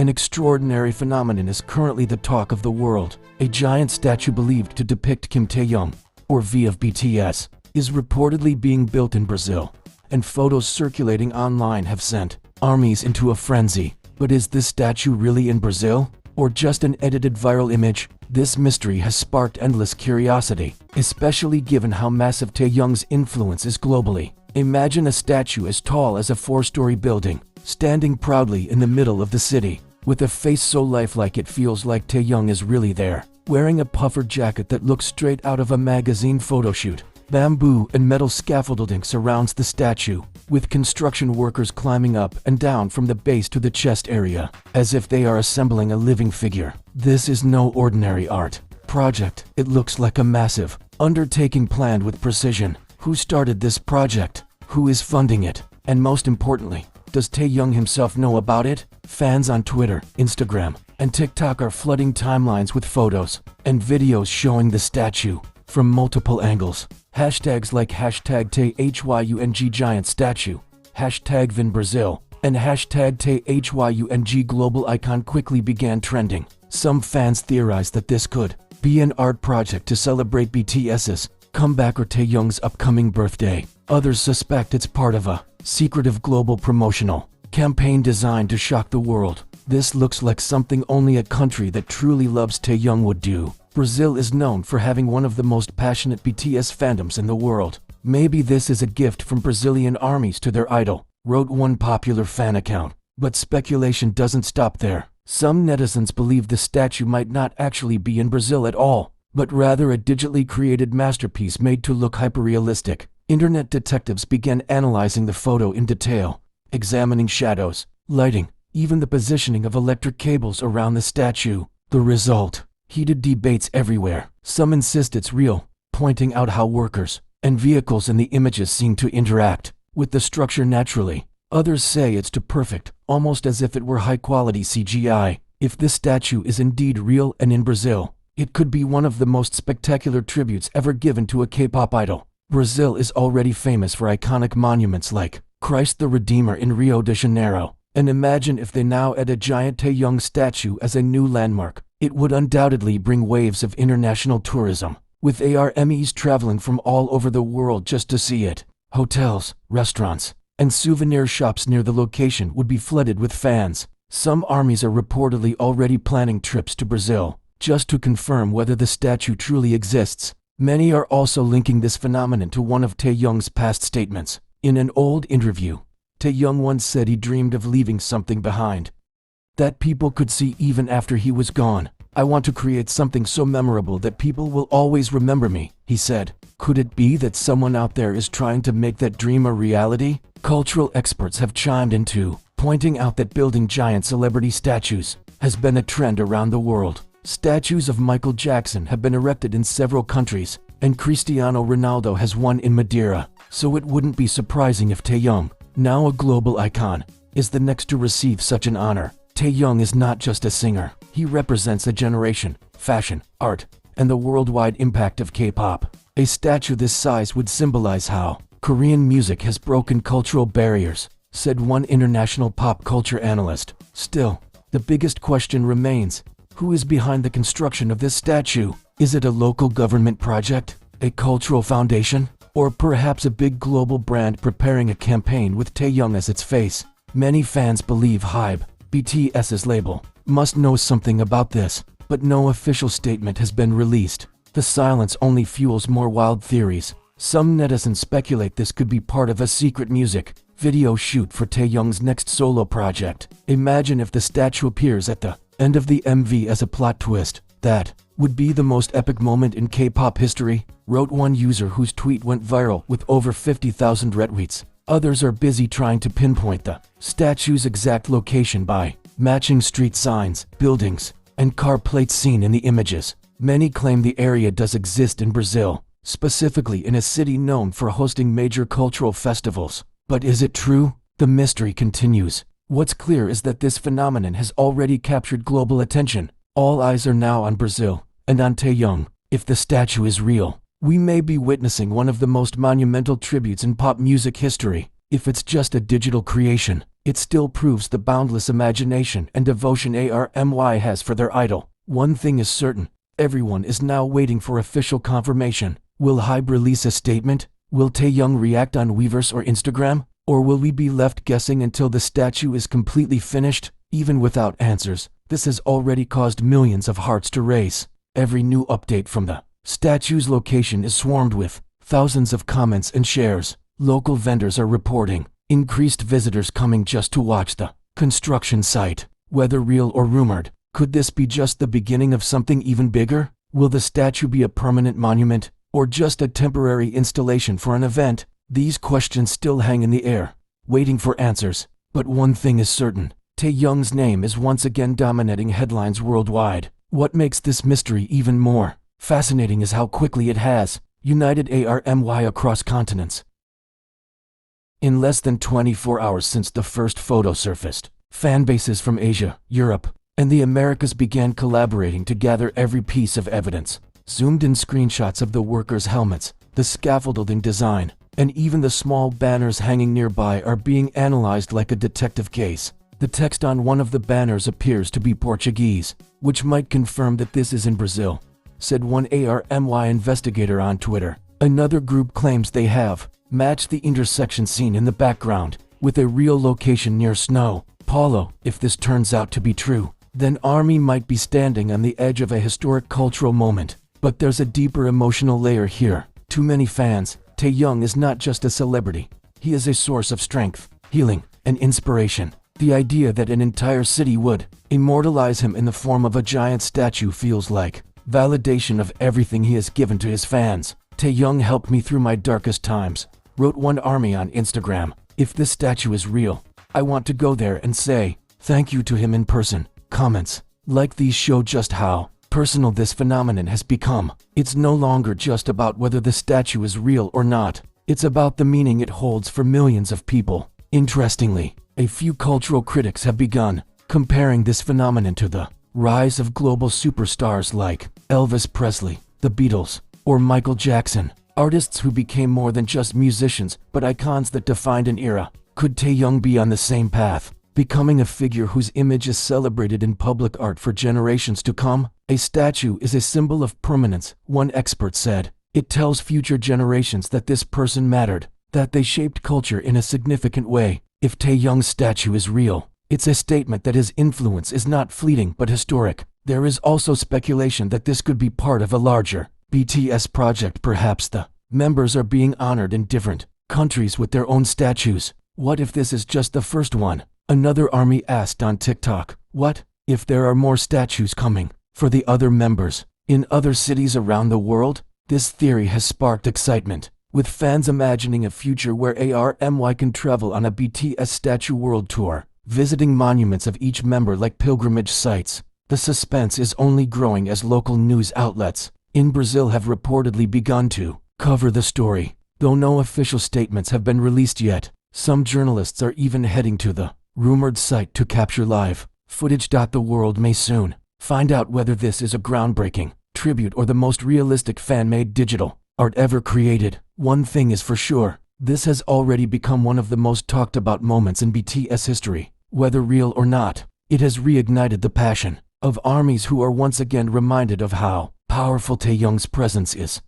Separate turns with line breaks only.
An extraordinary phenomenon is currently the talk of the world. A giant statue believed to depict Kim Taehyung, or V of BTS, is reportedly being built in Brazil, and photos circulating online have sent armies into a frenzy. But is this statue really in Brazil, or just an edited viral image? This mystery has sparked endless curiosity, especially given how massive Taehyung's influence is globally. Imagine a statue as tall as a 4-story building, standing proudly in the middle of the city, with a face so lifelike it feels like Taehyung is really there, wearing a puffer jacket that looks straight out of a magazine photoshoot. Bamboo and metal scaffolding surrounds the statue, with construction workers climbing up and down from the base to the chest area, as if they are assembling a living figure. This is no ordinary art project. It looks like a massive undertaking planned with precision. Who started this project? Who is funding it? And most importantly, does Taehyung himself know about it? Fans on Twitter, Instagram, and TikTok are flooding timelines with photos and videos showing the statue from multiple angles. Hashtags like #Taehyung giant statue, #Vin Brazil, and #Taehyung global icon quickly began trending. Some fans theorized that this could be an art project to celebrate BTS's comeback or Taehyung's upcoming birthday. Others suspect it's part of a secretive global promotional campaign designed to shock the world. This looks like something only a country that truly loves Taehyung would do. Brazil is known for having one of the most passionate BTS fandoms in the world. Maybe this is a gift from Brazilian armies to their idol, wrote one popular fan account. But speculation doesn't stop there. Some netizens believe the statue might not actually be in Brazil at all, but rather a digitally created masterpiece made to look hyperrealistic. Internet detectives began analyzing the photo in detail, examining shadows, lighting, even the positioning of electric cables around the statue. The result: heated debates everywhere. Some insist it's real, pointing out how workers and vehicles in the images seem to interact with the structure naturally. Others say it's too perfect, almost as if it were high-quality CGI. If this statue is indeed real and in Brazil, it could be one of the most spectacular tributes ever given to a K-pop idol. Brazil is already famous for iconic monuments like Christ the Redeemer in Rio de Janeiro, and imagine if they now add a giant Taehyung statue as a new landmark. It would undoubtedly bring waves of international tourism, with ARMYs traveling from all over the world just to see it. Hotels, restaurants, and souvenir shops near the location would be flooded with fans. Some armies are reportedly already planning trips to Brazil, just to confirm whether the statue truly exists. Many are also linking this phenomenon to one of Taehyung's past statements. In an old interview, Taehyung once said he dreamed of leaving something behind that people could see even after he was gone. "I want to create something so memorable that people will always remember me," he said. Could it be that someone out there is trying to make that dream a reality? Cultural experts have chimed in too, pointing out that building giant celebrity statues has been a trend around the world. Statues of Michael Jackson have been erected in several countries, and Cristiano Ronaldo has one in Madeira. So it wouldn't be surprising if Taehyung, now a global icon, is the next to receive such an honor. Taehyung is not just a singer. He represents a generation, fashion, art, and the worldwide impact of K-pop. A statue this size would symbolize how Korean music has broken cultural barriers, said one international pop culture analyst. Still, the biggest question remains: who is behind the construction of this statue? Is it a local government project, a cultural foundation, or perhaps a big global brand preparing a campaign with Taehyung as its face? Many fans believe HYBE, BTS's label, must know something about this, but no official statement has been released. The silence only fuels more wild theories. Some netizens speculate this could be part of a secret music video shoot for Taehyung's next solo project. Imagine if the statue appears at the end of the MV as a plot twist. That would be the most epic moment in K-pop history, wrote one user whose tweet went viral with over 50,000 retweets. Others are busy trying to pinpoint the statue's exact location by matching street signs, buildings, and car plates seen in the images. Many claim the area does exist in Brazil, specifically in a city known for hosting major cultural festivals. But is it true? The mystery continues. What's clear is that this phenomenon has already captured global attention. All eyes are now on Brazil, and on Taehyung. If the statue is real, we may be witnessing one of the most monumental tributes in pop music history. If it's just a digital creation, it still proves the boundless imagination and devotion ARMY has for their idol. One thing is certain, everyone is now waiting for official confirmation. Will HYBE release a statement? Will Taehyung react on Weverse or Instagram? Or will we be left guessing until the statue is completely finished? Even without answers, this has already caused millions of hearts to race. Every new update from the statue's location is swarmed with thousands of comments and shares. Local vendors are reporting increased visitors coming just to watch the construction site. Whether real or rumored, could this be just the beginning of something even bigger? Will the statue be a permanent monument, or just a temporary installation for an event? These questions still hang in the air, waiting for answers. But one thing is certain, Taehyung's name is once again dominating headlines worldwide. What makes this mystery even more fascinating is how quickly it has united ARMY across continents. In less than 24 hours since the first photo surfaced, fan bases from Asia, Europe, and the Americas began collaborating to gather every piece of evidence. Zoomed-in screenshots of the workers' helmets, the scaffolding design, and even the small banners hanging nearby are being analyzed like a detective case. The text on one of the banners appears to be Portuguese, which might confirm that this is in Brazil, said one ARMY investigator on Twitter. Another group claims they have matched the intersection seen in the background with a real location near São Paulo. If this turns out to be true, then ARMY might be standing on the edge of a historic cultural moment. But there's a deeper emotional layer here. To many fans, Taehyung is not just a celebrity. He is a source of strength, healing, and inspiration. The idea that an entire city would immortalize him in the form of a giant statue feels like validation of everything he has given to his fans. Taehyung helped me through my darkest times, wrote one ARMY on Instagram. If this statue is real, I want to go there and say thank you to him in person. Comments like these show just how personal this phenomenon has become. It's no longer just about whether the statue is real or not. It's about the meaning it holds for millions of people. Interestingly, a few cultural critics have begun comparing this phenomenon to the rise of global superstars like Elvis Presley, the Beatles, or Michael Jackson. Artists who became more than just musicians, but icons that defined an era. Could Taehyung be on the same path, becoming a figure whose image is celebrated in public art for generations to come? A statue is a symbol of permanence, one expert said. It tells future generations that this person mattered, that they shaped culture in a significant way. If Taehyung's statue is real, it's a statement that his influence is not fleeting but historic. There is also speculation that this could be part of a larger BTS project. Perhaps the members are being honored in different countries with their own statues. What if this is just the first one? Another ARMY asked on TikTok. What if there are more statues coming for the other members in other cities around the world? This theory has sparked excitement, with fans imagining a future where ARMY can travel on a BTS statue world tour, visiting monuments of each member like pilgrimage sites. The suspense is only growing as local news outlets in Brazil have reportedly begun to cover the story. Though no official statements have been released yet, some journalists are even heading to the rumored site to capture live footage. The world may soon find out whether this is a groundbreaking tribute or the most realistic fan-made digital art ever created. One thing is for sure, this has already become one of the most talked about moments in BTS history. Whether real or not, it has reignited the passion of ARMYs who are once again reminded of how powerful Taehyung's presence is.